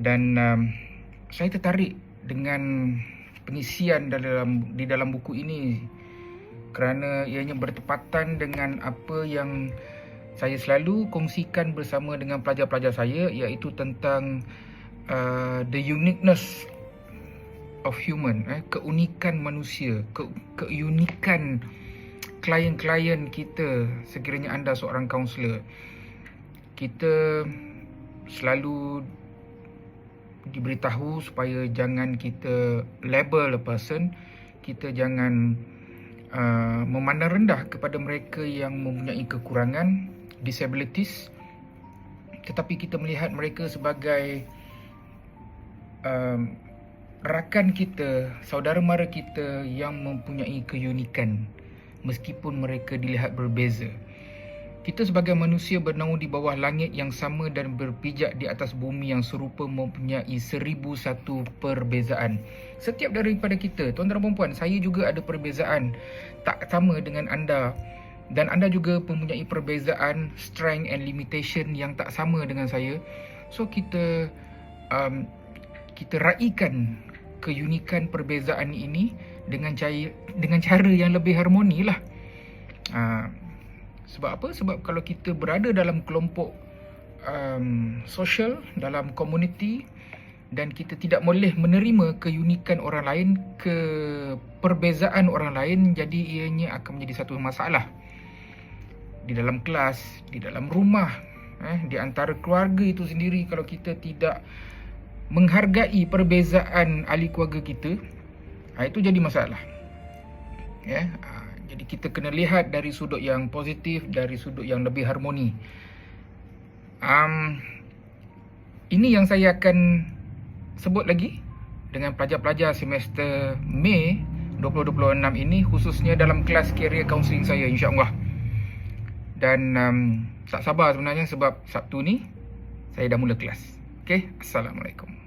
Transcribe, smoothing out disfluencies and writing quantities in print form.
Dan saya tertarik dengan pengisian di dalam buku ini kerana ianya bertepatan dengan apa yang saya selalu kongsikan bersama dengan pelajar-pelajar saya, iaitu tentang the uniqueness of human, keunikan manusia, keunikan klien-klien kita sekiranya anda seorang kaunselor. Kita selalu diberitahu supaya jangan kita label a person, kita jangan memandang rendah kepada mereka yang mempunyai kekurangan, disabilities, tetapi kita melihat mereka sebagai rakan kita, saudara mara kita yang mempunyai keunikan meskipun mereka dilihat berbeza. Kita sebagai manusia bernaung di bawah langit yang sama dan berpijak di atas bumi yang serupa mempunyai 1001 perbezaan. Setiap daripada kita, tuan-tuan dan puan-puan, saya juga ada perbezaan tak sama dengan anda. Dan anda juga mempunyai perbezaan, strength and limitation yang tak sama dengan saya. So kita raikan keunikan perbezaan ini dengan cara yang lebih harmoni lah. Sebab apa? Sebab kalau kita berada dalam kelompok sosial, dalam komuniti, dan kita tidak boleh menerima keunikan orang lain, perbezaan orang lain, jadi ianya akan menjadi satu masalah di dalam kelas, di dalam rumah, di antara keluarga itu sendiri. Kalau kita tidak menghargai perbezaan ahli keluarga kita, itu jadi masalah. Jadi kita kena lihat dari sudut yang positif, dari sudut yang lebih harmoni. Ini yang saya akan sebut lagi dengan pelajar-pelajar semester Mei 2026 ini, khususnya dalam kelas career counselling saya, insya-Allah. Dan tak sabar sebenarnya sebab Sabtu ni saya dah mula kelas. Okey, Assalamualaikum.